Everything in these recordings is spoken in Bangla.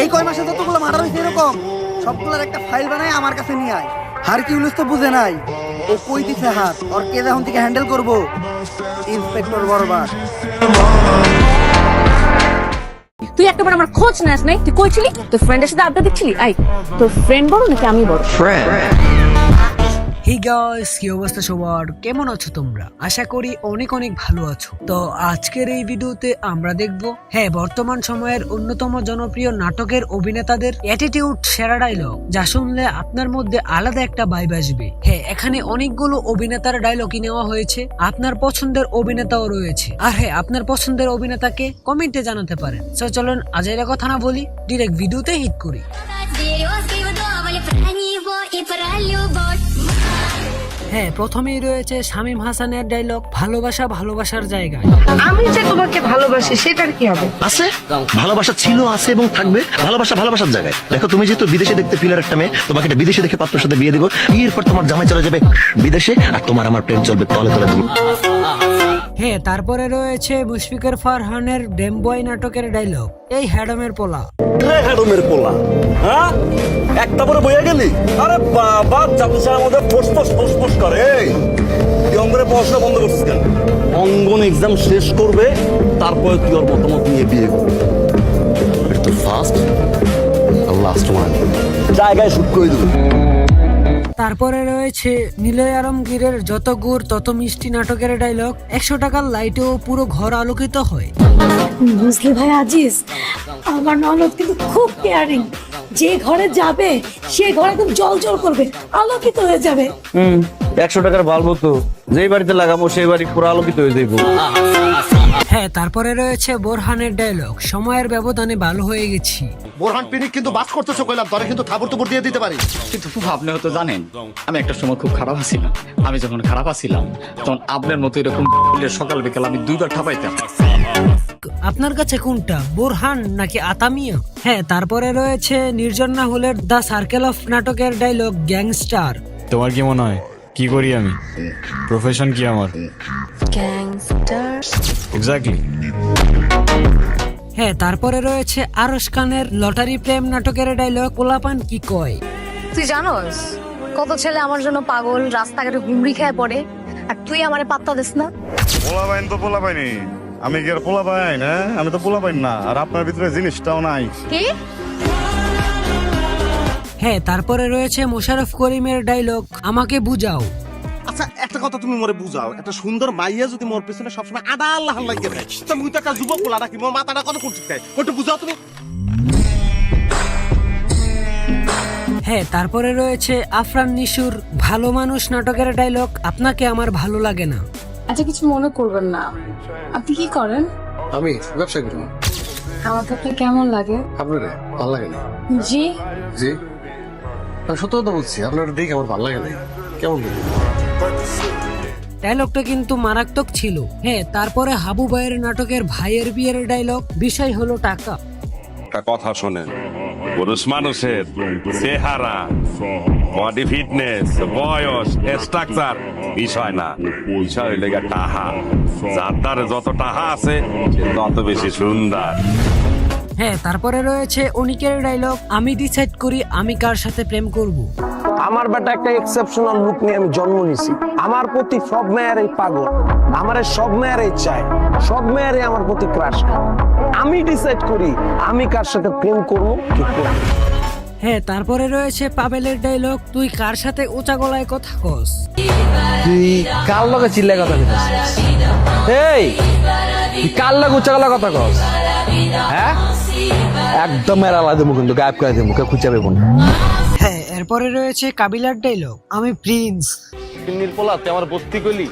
এই কয় মাসে যতগুলো মার্ডার হয়েছে এরকম সবগুলোর একটা ফাইল বানায় আমার কাছে নিয়ে আয়। হারকিউলিস তো বুঝে নাই ও কই দিছে হাত, ওর কে যখন থেকে হ্যান্ডেল করবো। ইন্সপেক্টর বরবাদ। তুই একটাবার আমার খোঁজ নেস নাই? তুই কই ছিলি? তোর ফ্রেন্ডের সাথে আড্ডা দিচ্ছিলি? আই, তোর ফ্রেন্ড বড় নাকি আমি বড়? হে গাইস, কি অবস্থা সবার? কেমন আছো তোমরা? আশা করি অনেক অনেক ভালো আছো। তো আজকের এই ভিডিওতে আমরা দেখব বর্তমান সময়ের অন্যতম জনপ্রিয় নাটকের অভিনেতাদের অ্যাটিটিউড সেরা ডায়লগ, যা শুনলে আপনার মধ্যে আলাদা একটা ভাইব আসবে। এখানে অনেকগুলো অভিনেতার ডায়লগই নেওয়া হয়েছে, আপনার পছন্দের অভিনেতাও রয়েছে। আর আপনার পছন্দের অভিনেতাকে কমেন্টে জানাতে পারেন। তো চলুন আজের কথা না বলি, ডিরেক্ট ভিডিওতে হিট করি। প্রথমেই রয়েছে শামীম হাসানের ডায়লগ, ভালোবাসা ভালোবাসার জায়গায়। আমি যে তোমাকে ভালোবাসি সেটার কি হবে? আছে, ভালোবাসা ছিল, আছে এবং থাকবে। ভালোবাসা ভালোবাসার জায়গায়। দেখো, তুমি যেহেতু বিদেশে দেখতে পিলার একটা মেয়ে, তোমাকে একটা বিদেশে দেখে পাত্রের সাথে বিয়ে দিব। বিয়ের পর তোমার জামাই চলে যাবে বিদেশে, আর তোমার আমার প্রেম চলবে তলে তলে। তারপরে রয়েছে মুশফিকুর ফারহানের ড্যাম বয় নাটকের ডায়লগ, এই হ্যাডমের পোলা। হ্যাডমের পোলা, হ্যাঁ একটা পরে বইয়া গেলি? আরে বাবা, চাপুসার মধ্যে ফোস করে। তুই অঙ্গনে পড়াশোনা বন্ধ করছিস কেন? অঙ্গন এক্সাম শেষ করবে, তারপরে তুই ওর মতামত নিয়ে বিয়ে করবি। এটা তো ফার্স্ট আর লাস্ট ওয়ান, জায়গায় শুট করে দেবো। তারপরে রয়েছে নিলয় আলমগীরের যত গুড় তত মিষ্টি নাটকের ডায়লগ, 100 টাকার লাইটেও পুরো ঘর আলোকিত হয়। বুঝলি ভাই আজিজ, আমার ননদ কিন্তু খুব কেয়ারিং। যে ঘরে যাবে সে ঘর একদম জল জল করবে, আলোকিত হয়ে যাবে। 100 টাকার বাল্ব তো যেই বাড়িতে লাগাবো সেই বাড়ি পুরো আলোকিত হয়ে যাইব। তারপরে রয়েছে বোরহানের ডায়লগ, সময়ের ব্যবধানে ভালো হয়ে গেছি। বোরহান পিনিক কিন্তু বাস করতেছো কইলাম, তোরে কিন্তু থাবর তুবর দিয়ে দিতে পারি। কিন্তু ফুফা, আপনি হয়তো জানেন আমি একটা সময় খুব খারাপ আছিলাম। আমি যখন খারাপ আছিলাম তখন আপনার মতো এরকম সকাল বিকাল আমি 2বার ঠাপাইতাম। আপনার কাছে কোনটা, বোরহান নাকি আতামিয়া? তারপরে রয়েছে নির্জন রাহুলের দ্য সার্কেল অফ নাটকের ডায়লগ, গ্যাংস্টার। তোমার কি মনে হয় কি করি আমি? প্রফেশন কি আমার? গ্যাংস্টার। এক্স্যাক্টলি। তারপরে রয়েছে আরশ খানের লটারি প্রেম নাটকের ডায়লগ, পোলাপান কি কয়। তুই জানোস কত ছেলে আমার জন্য পাগল, রাস্তাঘাটে হুমড়ি খেয়ে পড়ে, আর তুই আমারে পাত্তা দিস না। পোলাপাইন তো পোলাপাইনি, আমি কি আর পোলাপাইন? আমি তো পোলাপাইন না, আর আপনার ভিতরে জিনিসটাও নাই। কি? তারপরে রয়েছে মোশাররফ করিমের ডায়লগ, আমাকে বুঝাও। আচ্ছা, একটা কথা তুমি মোরে বুঝাও, একটা সুন্দর মাইয়া যদি মোর পেছনে সবসময় আদা আল্লাহ লাগিয়ে দেয়, তুমি তো একটা যুবক পোলা নাকি? মোর মাথাটা কত করতে চাই, ওটা বুঝাও তুমি। তারপরে রয়েছে আফরান নিশুর ভালো মানুষ নাটকের ডায়লগ, আপনাকে আমার ভালো লাগে না। আচ্ছা, কিছু মনে করবেন না, আপনি কি করেন? আমি ব্যবসা করি। আমাকে আপনার কেমন লাগে? আপনার ভালো লাগে না? জি জি, আমি সত্য কথা বলছি, আপনার দেখে আমার ভালো লাগে না। কেমন দেখি? ডায়লগটা কিন্তু মারাত্মক ছিল। তারপরে হাবু ভাইয়ের নাটকের ভাইয়ের বিয়ের ডায়লগ, বিষয় হলো টাকা। একটা কথা শোনেন, পুরুষ মানুষের চেহারা, বডি ফিটনেস, বয়স, স্ট্রাকচার বিষয় না, বিষয় হইলে টাহা। যার দ্বারে যত টাহা আছে সে তত বেশি সুন্দর। তারপরে রয়েছে অনিকের ডায়লগ, আমি ডিসাইড করি আমি কার সাথে প্রেম করব। আমার বেটা একটা এক্সেপশনাল লুক নিয়ে আমি জন্ম নিছি। আমার প্রতি সব মেয়েরাই পাগল, আমারে সব মেয়েরাই চায়, সব মেয়েরাই আমার প্রতি ক্রাশ। আমি ডিসাইড করি আমি কার সাথে প্রেম করবো কি করবো। তারপরে রয়েছে পাবেলের ডায়লগ, তুই কার সাথে উঁচা গলায় কথা কস। তুই কার লগে চিল্লায় কথা কইতাছিস? এই তুই কার লগে উচ্চ গলায় কথা কস? হ্যাঁ, একদম এড়ালা দেবো, কিন্তু গায়েব করে দেবো, কেউ খুঁজে পাবো না। এরপরে রয়েছে কাবিলার ডায়লগ, আমি প্রিন্স। তিন্নির পোলা, তুই আমার বস্তি কইলি?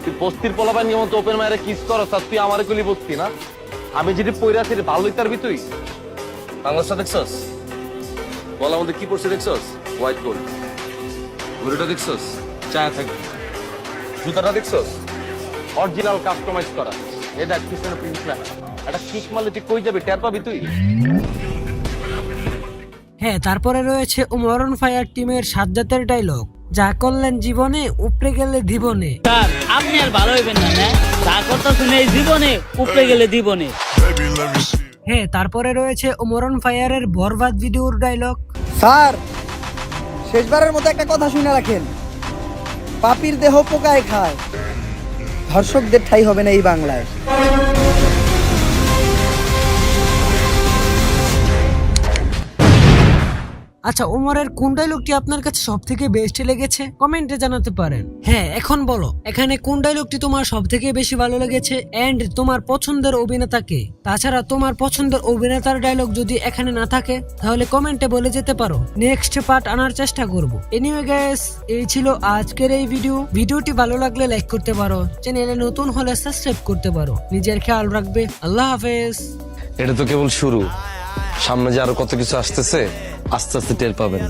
তুই বস্তির পোলা পানি মতো ওপেন মায়ের কিস করস, আর তুই আমার কইলি বস্তি না? আমি যেটি পইরা আছি ভালোই তারবি তুই। বাংলাদেশটা দেখছস? বলার মধ্যে কি পড়ছে দেখছস? White gold. ঘড়িটা দেখছস? চায়া থাকবে। জুতাটা দেখছস? অরিজিনাল কাস্টমাইজ করা। এটা পিছনে প্রিন্ট লেখা। এটা কিক মারলে তুই কই যাবি, টের পাবি তুই। তারপরে রয়েছে উমরন ফায়ার টিমের সাজ্জাতের ডায়লগ, যা করলেন জীবনে উপরে গেলে জীবনে। স্যার, আপনি আর ভালো হইবেন না, যা করতেছেন এই জীবনে উপরে গেলে জীবনে। হ্যাঁ, তারপরে রয়েছে ওমর অন ফায়ারের বরবাদ ভিডিওর ডায়লগ। স্যার, শেষবারের মতো একটা কথা শুনে রাখেন, পাপির দেহ পোকায় খায়, ধর্ষকদের ঠাঁই হবে না এই বাংলায়। আচ্ছা, ওমরের কোন ডায়লগটি আপনার কাছে সব থেকে বেস্ট লেগেছে কমেন্টে জানাতে পারেন। হ্যাঁ, এখন বলো এখানে কোন ডায়লগটি তোমার সব থেকে বেশি ভালো লেগেছে এন্ড তোমার পছন্দের অভিনেতাকে। তাছাড়া তোমার পছন্দের অভিনেতার ডায়লগ যদি এখানে না থাকে তাহলে কমেন্টে বলে যেতে পারো, নেক্সট পার্ট আনার চেষ্টা করব। এনিওয়ে গাইস, এই ছিল আজকের এই ভিডিওটি ভালো লাগলে লাইক করতে পারো, চ্যানেলে নতুন হলে সাবস্ক্রাইব করতে পারো। নিজের খেয়াল রাখবে। আল্লাহ হাফেজ। এটা তো কেবল শুরু, সামনে যে আরো কত কিছু আসতেছে আস্তে আস্তে টের পাবেন।